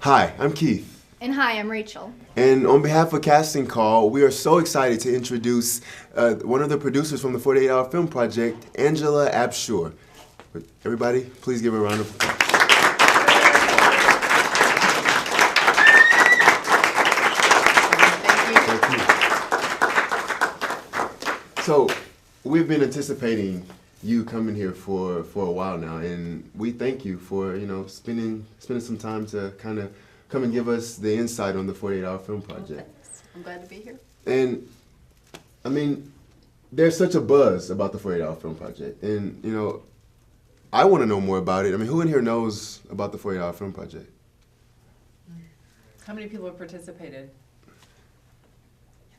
Hi, I'm Keith. And hi, I'm Rachel. And on behalf of Casting Call, we are so excited to introduce one of the producers from the 48-Hour Film Project, Angela Abshier. Everybody, please give her a round of applause. Thank you. So, we've been anticipating you coming here for a while now, and we thank you for spending some time to kind of come and give us the insight on the 48-Hour Film Project. Thanks. I'm glad to be here. And I mean, there's such a buzz about the 48-Hour Film Project, and I want to know more about it. I mean, who in here knows about the 48-Hour Film Project? How many people have participated?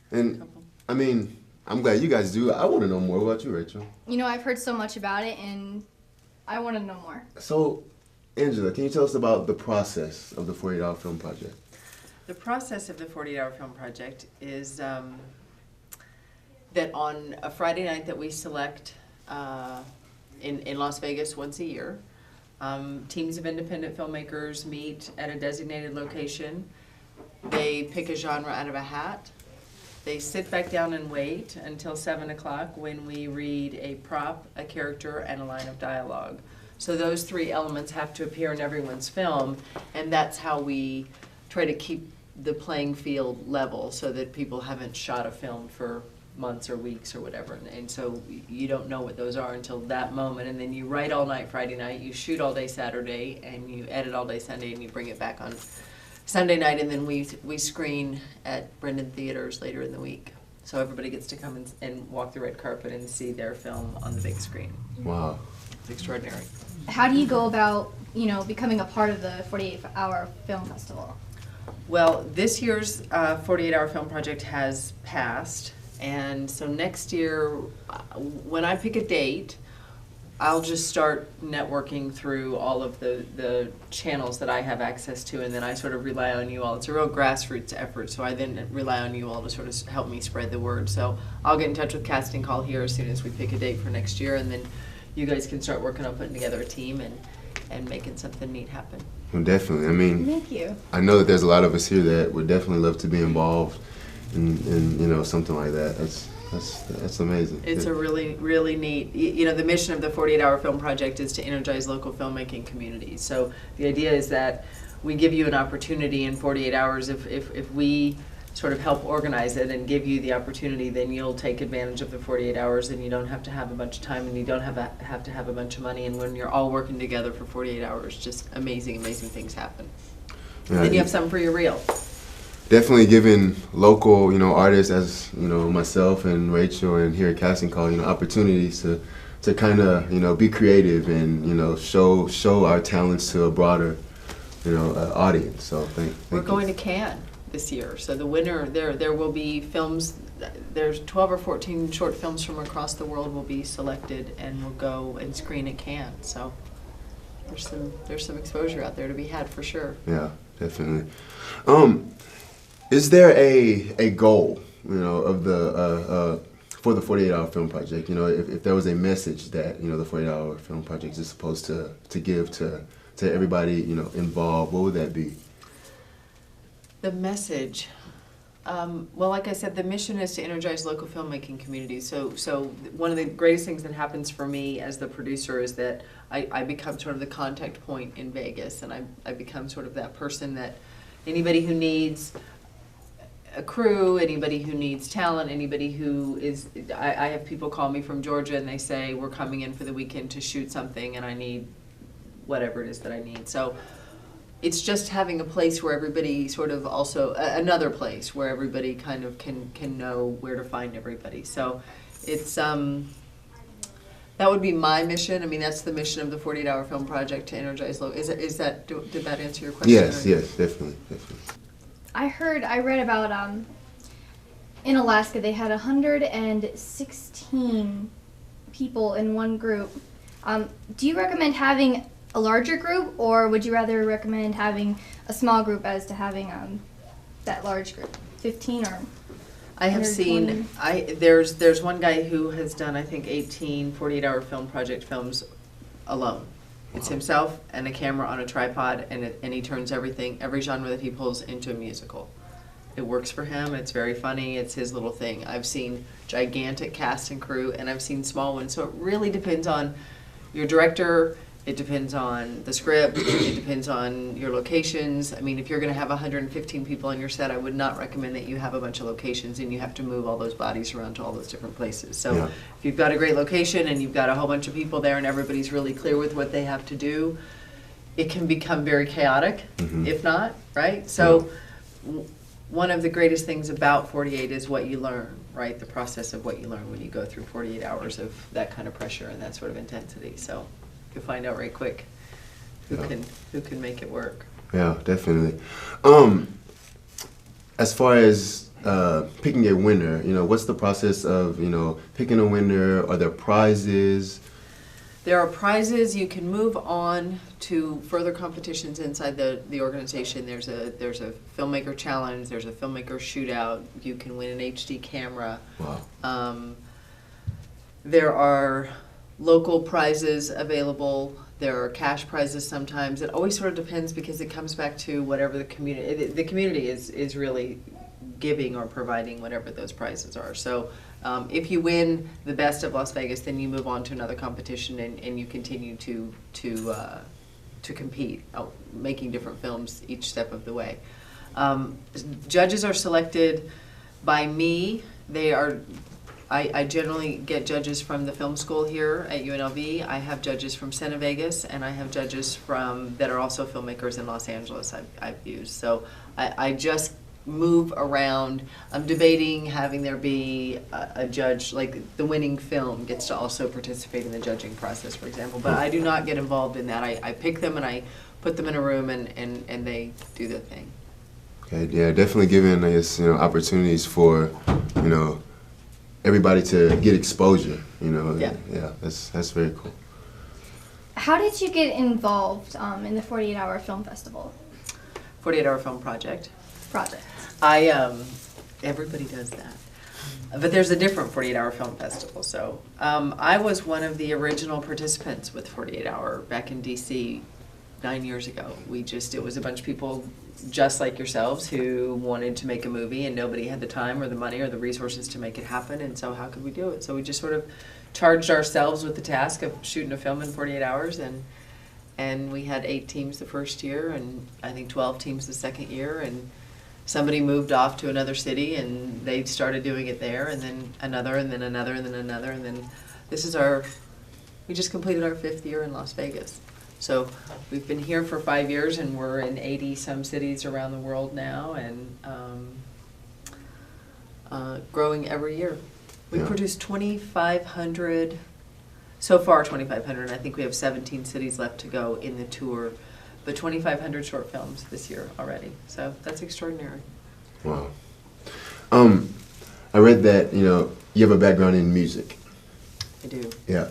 And I mean, I'm glad you guys do. I want to know more. What about you, Rachel? I've heard so much about it, and I want to know more. So, Angela, can you tell us about the process of the 48-Hour Film Project? The process of the 48-Hour Film Project is that on a Friday night that we select in Las Vegas once a year, teams of independent filmmakers meet at a designated location. They pick a genre out of a hat. They sit back down and wait until 7 o'clock when we read a prop, a character, and a line of dialogue. So those three elements have to appear in everyone's film, and that's how we try to keep the playing field level so that people haven't shot a film for months or weeks or whatever. And so you don't know what those are until that moment, and then you write all night Friday night, you shoot all day Saturday, and you edit all day Sunday, and you bring it back on Sunday night, and then we screen at Brendan Theaters later in the week. So everybody gets to come and walk the red carpet and see their film on the big screen. Wow. It's extraordinary. How do you go about, becoming a part of the 48-Hour Film Festival? Well, this year's 48-Hour Film Project has passed, and so next year, when I pick a date, I'll just start networking through all of the channels that I have access to, and then I sort of rely on you all. It's a real grassroots effort, so I then rely on you all to sort of help me spread the word. So I'll get in touch with Casting Call here as soon as we pick a date for next year, and then you guys can start working on putting together a team and making something neat happen. Well, definitely. I mean, Thank you. I know that there's a lot of us here that would definitely love to be involved in something like that. That's amazing. It's a really, really neat, the mission of the 48-Hour Film Project is to energize local filmmaking communities. So the idea is that we give you an opportunity in 48 hours. If we sort of help organize it and give you the opportunity, then you'll take advantage of the 48 hours, and you don't have to have a bunch of time, and you don't have to have a bunch of money. And when you're all working together for 48 hours, just amazing, amazing things happen. Yeah, then you have something for your reel. Definitely giving local, artists as, myself and Rachel and here at Casting Call, opportunities to kind of, be creative and, show our talents to a broader, audience. So thank We're you. going to Cannes this year. So the winner, there will be films, there's 12 or 14 short films from across the world will be selected and will go and screen at Cannes. So there's some exposure out there to be had for sure. Yeah, definitely. Is there a goal, of the for the 48-Hour Film Project? If there was a message that the 48-Hour Film Project is supposed to give to everybody involved, what would that be? The message. Well, like I said, the mission is to energize local filmmaking communities. So one of the greatest things that happens for me as the producer is that I become sort of the contact point in Vegas, and I become sort of that person that anybody who needs a crew, anybody who needs talent, anybody who is, I have people call me from Georgia and they say, we're coming in for the weekend to shoot something and I need whatever it is that I need. So it's just having a place where everybody sort of also, another place where everybody kind of can know where to find everybody. So it's, that would be my mission. I mean, that's the mission of the 48-Hour Film Project, to energize local. Did that answer your question? Yes, definitely. I read about, in Alaska, they had 116 people in one group. Do you recommend having a larger group, or would you rather recommend having a small group as to having that large group, 15 or? I have seen, there's one guy who has done, I think, 18 48-hour film project films alone. It's Wow. himself and a camera on a tripod, and he turns every genre that he pulls into a musical. It works for him. It's very funny. It's his little thing. I've seen gigantic cast and crew, and I've seen small ones. So it really depends on your director. It depends on the script. It depends on your locations. I mean, if you're going to have 115 people on your set, I would not recommend that you have a bunch of locations and you have to move all those bodies around to all those different places. So Yeah. if you've got a great location and you've got a whole bunch of people there and everybody's really clear with what they have to do, it can become very chaotic, if not, right? So one of the greatest things about 48 is what you learn, right? The process of what you learn when you go through 48 hours of that kind of pressure and that sort of intensity. So you'll find out right quick who can make it work. Yeah, definitely. As far as picking a winner, what's the process of, picking a winner? Are there prizes? There are prizes. You can move on to further competitions inside the organization. There's a filmmaker challenge. There's a filmmaker shootout. You can win an HD camera. Wow. There are local prizes available. There are cash prizes sometimes. It always sort of depends because it comes back to whatever the community. The community is really giving or providing whatever those prizes are. So if you win the best of Las Vegas, then you move on to another competition and you continue to compete, making different films each step of the way. Judges are selected by me. I generally get judges from the film school here at UNLV. I have judges from Cine Vegas, and I have judges that are also filmmakers in Los Angeles I've used. So I just move around. I'm debating having there be a judge, like the winning film gets to also participate in the judging process, for example. But I do not get involved in that. I pick them and I put them in a room and they do their thing. Okay, yeah, definitely giving, I guess, opportunities for, everybody to get exposure, Yeah. Yeah, that's very cool. How did you get involved in the 48-hour film festival 48-hour film project. project? Everybody does that. But there's a different 48-hour film festival. So I was one of the original participants with 48 Hour back in DC 9 years ago. It was a bunch of people just like yourselves who wanted to make a movie and nobody had the time or the money or the resources to make it happen. And so how could we do it? So we just sort of charged ourselves with the task of shooting a film in 48 hours and we had 8 teams the first year and I think 12 teams the second year, and somebody moved off to another city and they started doing it there, and then another and then another and then another, and then we just completed our 5th year in Las Vegas. So we've been here for 5 years and we're in 80 some cities around the world now, and growing every year. We Yeah. produced 2,500, so far 2,500, I think we have 17 cities left to go in the tour, but 2,500 short films this year already. So that's extraordinary. Wow. I read that, you have a background in music. I do. Yeah.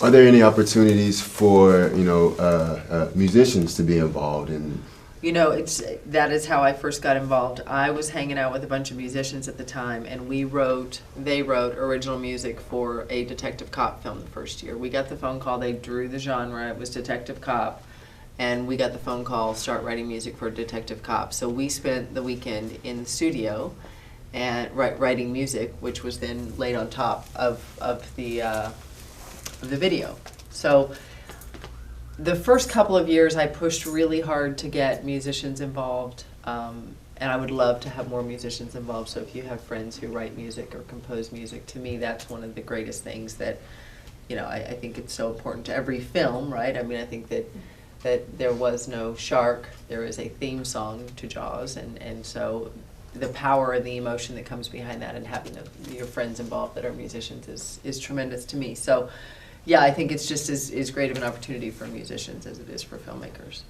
Are there any opportunities for, musicians to be involved in? That is how I first got involved. I was hanging out with a bunch of musicians at the time, and they wrote original music for a detective cop film the first year. We got the phone call, they drew the genre, it was detective cop, and we got the phone call, start writing music for detective cop. So we spent the weekend in the studio and writing music, which was then laid on top of the video. So the first couple of years I pushed really hard to get musicians involved, and I would love to have more musicians involved. So if you have friends who write music or compose music, to me that's one of the greatest things that, I think it's so important to every film, right? I mean, I think that there was no shark, there is a theme song to Jaws, and so the power and the emotion that comes behind that and having your friends involved that are musicians is tremendous to me. So yeah, I think it's just as great of an opportunity for musicians as it is for filmmakers.